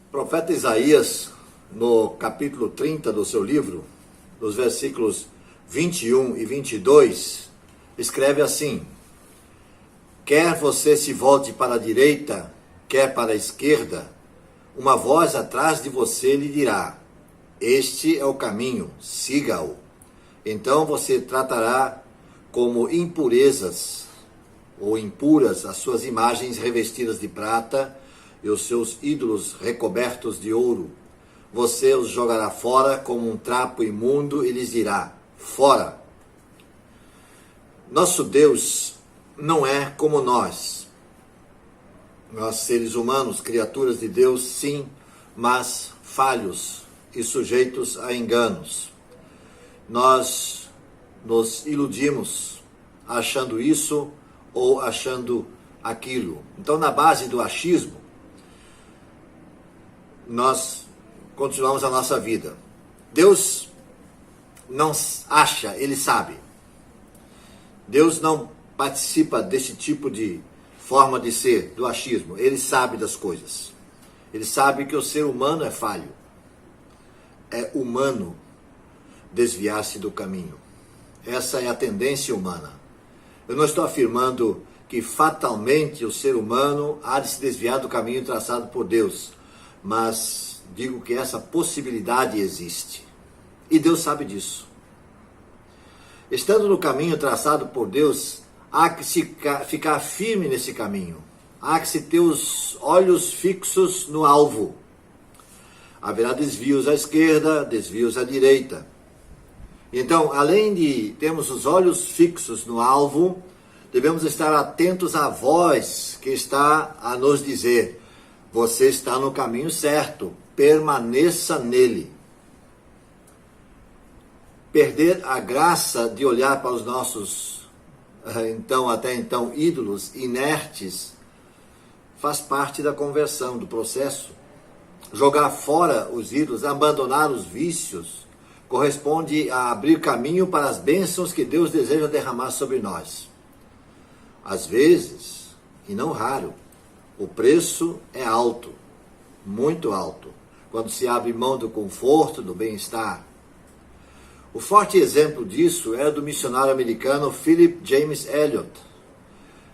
O profeta Isaías, no capítulo 30 do seu livro, nos versículos 21 e 22, escreve assim: quer você se volte para a direita, quer para a esquerda, uma voz atrás de você lhe dirá: este é o caminho, siga-o. Então você tratará como impurezas ou impuras as suas imagens revestidas de prata e os seus ídolos recobertos de ouro. Você os jogará fora como um trapo imundo e lhes dirá: fora. Nosso Deus não é como nós. Nós, seres humanos, criaturas de Deus, sim, mas falhos e sujeitos a enganos. Nós nos iludimos achando isso ou achando aquilo. Então, na base do achismo, nós continuamos a nossa vida. Deus não acha, Ele sabe. Deus não participa desse tipo de forma de ser, do achismo. Ele sabe das coisas. Ele sabe que o ser humano é falho. É humano desviar-se do caminho. Essa é a tendência humana. Eu não estou afirmando que fatalmente o ser humano há de se desviar do caminho traçado por Deus, mas digo que essa possibilidade existe. E Deus sabe disso. Estando no caminho traçado por Deus, há que ficar firme nesse caminho. Há que se ter os olhos fixos no alvo. Haverá desvios à esquerda, desvios à direita. Então, além de termos os olhos fixos no alvo, devemos estar atentos à voz que está a nos dizer: você está no caminho certo, permaneça nele. Perder a graça de olhar para os nossos, até então, ídolos inertes, faz parte da conversão, do processo. Jogar fora os ídolos, abandonar os vícios, corresponde a abrir caminho para as bênçãos que Deus deseja derramar sobre nós. Às vezes, e não raro, o preço é alto, muito alto, quando se abre mão do conforto, do bem-estar. O forte exemplo disso é do missionário americano Philip James Elliot,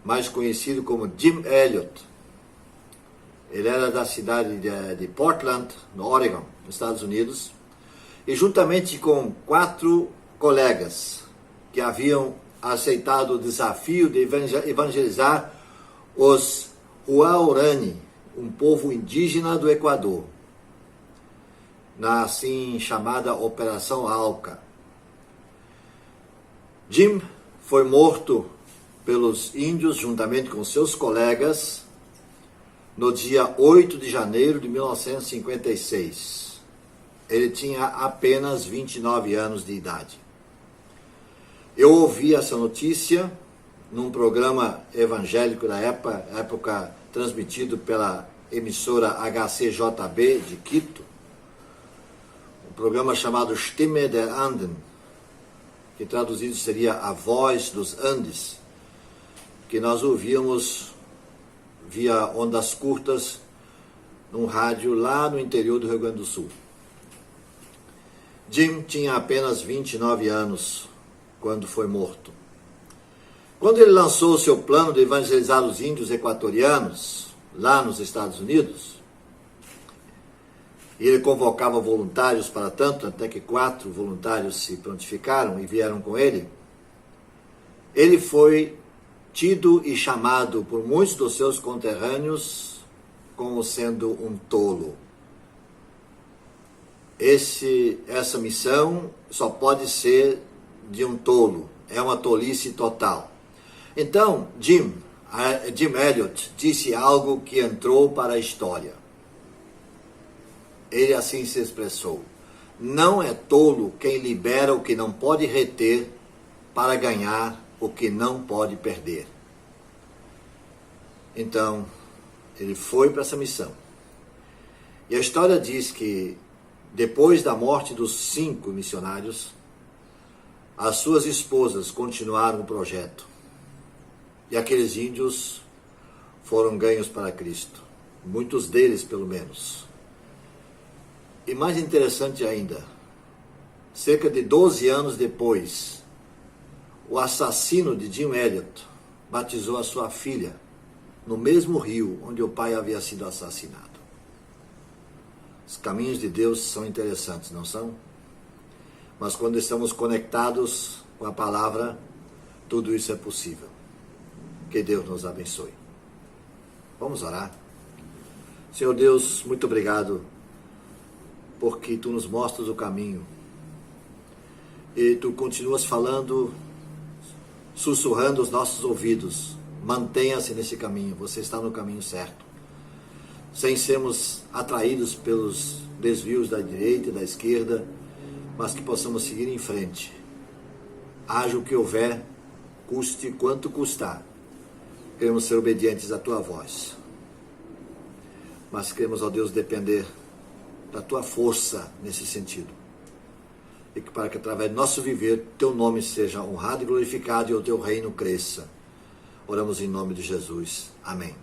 mais conhecido como Jim Elliot. Ele era da cidade de Portland, no Oregon, nos Estados Unidos, e juntamente com 4 colegas que haviam aceitado o desafio de evangelizar os Huaorani, um povo indígena do Equador, na assim chamada Operação Alca. Jim foi morto pelos índios juntamente com seus colegas no dia 8 de janeiro de 1956. Ele tinha apenas 29 anos de idade. Eu ouvi essa notícia num programa evangélico da época transmitido pela emissora HCJB de Quito, um programa chamado Stimme der Anden, que traduzido seria A Voz dos Andes, que nós ouvíamos via ondas curtas num rádio lá no interior do Rio Grande do Sul. Jim tinha apenas 29 anos quando foi morto. Quando ele lançou o seu plano de evangelizar os índios equatorianos, lá nos Estados Unidos, e ele convocava voluntários para tanto, até que 4 voluntários se prontificaram e vieram com ele, ele foi tido e chamado por muitos dos seus conterrâneos como sendo um tolo. Essa missão só pode ser de um tolo, é uma tolice total. Então, Jim Elliot disse algo que entrou para a história. Ele assim se expressou: Não é tolo quem libera o que não pode reter para ganhar o que não pode perder. Então, ele foi para essa missão. E a história diz que, depois da morte dos 5 missionários, as suas esposas continuaram o projeto. E aqueles índios foram ganhos para Cristo. Muitos deles, pelo menos. E mais interessante ainda, cerca de 12 anos depois, o assassino de Jim Elliot batizou a sua filha no mesmo rio onde o pai havia sido assassinado. Os caminhos de Deus são interessantes, não são? Mas quando estamos conectados com a palavra, tudo isso é possível. Que Deus nos abençoe. Vamos orar. Senhor Deus, muito obrigado, porque Tu nos mostras o caminho. E Tu continuas falando, sussurrando os nossos ouvidos. Mantenha-se nesse caminho, você está no caminho certo. Sem sermos atraídos pelos desvios da direita e da esquerda, mas que possamos seguir em frente. Haja o que houver, custe quanto custar. Queremos ser obedientes à Tua voz. Mas queremos, ó Deus, depender da Tua força nesse sentido. E que para que através do nosso viver, Teu nome seja honrado e glorificado e o Teu reino cresça. Oramos em nome de Jesus. Amém.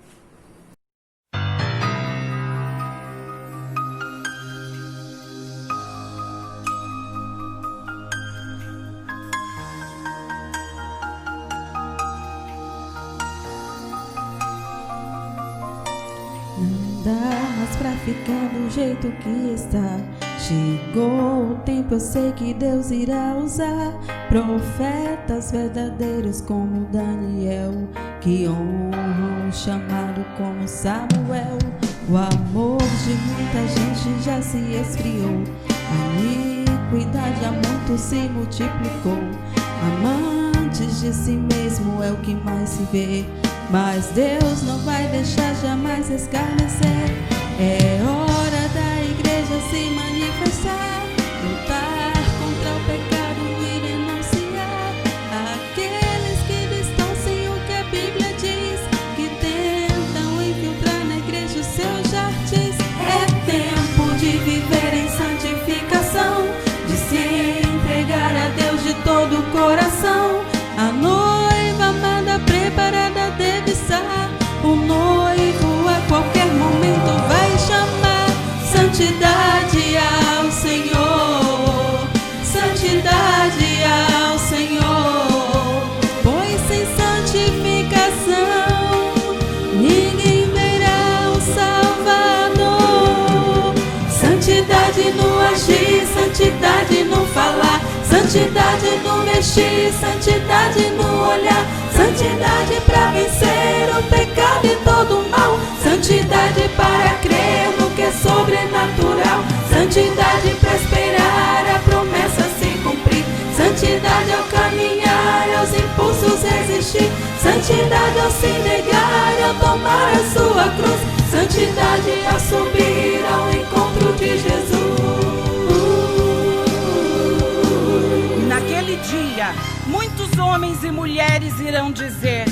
Não dá mais pra ficar do jeito que está. Chegou o tempo, eu sei que Deus irá usar profetas verdadeiros como Daniel, que honram o chamado como Samuel. O amor de muita gente já se esfriou, a iniquidade há muito se multiplicou. Amantes de si mesmo é o que mais se vê, mas Deus não vai deixar jamais escarnecer. É hora da igreja se manifestar, lutar contra o pecado e denunciar aqueles que distorcem o que a Bíblia diz, que tentam infiltrar na igreja os seus jartis. É tempo de viver em santificação, de se entregar a Deus de todo o coração. A noiva amada preparada deve estar, o noivo a qualquer momento vai chamar. Santidade ao Senhor, santidade ao Senhor, pois sem santificação ninguém verá o Salvador. Santidade no agir, santidade no falar, santidade no mexer, santidade no olhar, santidade para vencer o pecado e todo o mal, santidade para crer no que é sobrenatural, santidade para esperar a promessa se cumprir, santidade ao caminhar, aos impulsos resistir, santidade ao se negar, ao tomar a sua cruz, santidade ao subir ao encontro de Jesus. Naquele dia, muitos homens e mulheres irão dizer: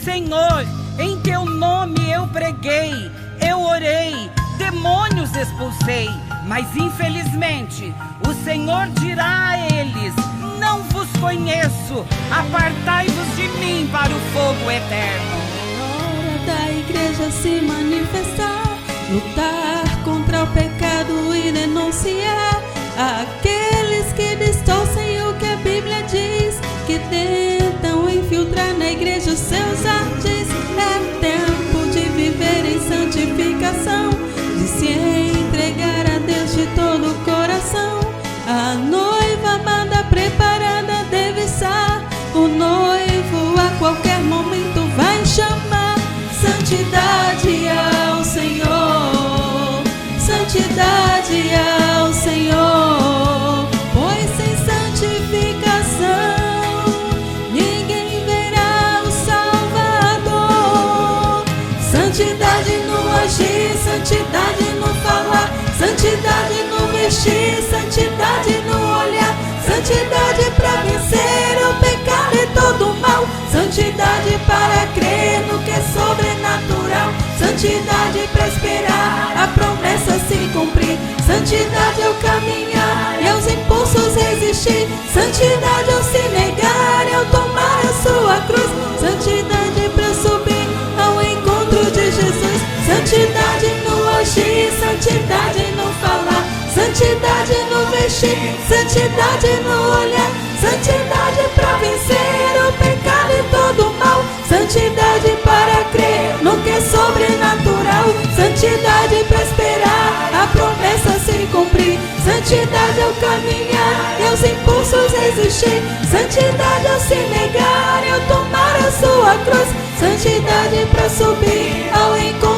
Senhor, em Teu nome eu preguei, eu orei, demônios expulsei. Mas infelizmente o Senhor dirá a eles: não vos conheço, apartai-vos de mim para o fogo eterno. É hora da igreja se manifestar, lutar contra o pecado e denunciar aqueles que distorcem o que a Bíblia diz, que tentam infiltrar na igreja os seus artes. É tempo de viver em santificação, de se entregar a Deus de todo o coração. A noiva amada preparada deve estar, o noivo a qualquer momento vai chamar. Santidade ao Senhor, santidade ao Senhor, pois sem santificação ninguém verá o Salvador. Santidade no agir, santidade no falar, santidade no vestir, santidade no olhar, santidade para vencer o pecado e todo o mal, santidade para crer no que é sobrenatural, santidade para esperar a promessa se cumprir, santidade ao caminhar e aos impulsos resistir, santidade ao se negar e ao tomar a sua cruz, santidade para subir ao encontro de Jesus, santidade no agir, santidade no falar, santidade no vestir, santidade no olhar, santidade para vencer o pecado e todo o mal, santidade para crer no que é sobrenatural, santidade para esperar a promessa se cumprir, santidade ao caminhar e aos impulsos resistir, santidade ao se negar e ao tomar a sua cruz, santidade para subir ao encontro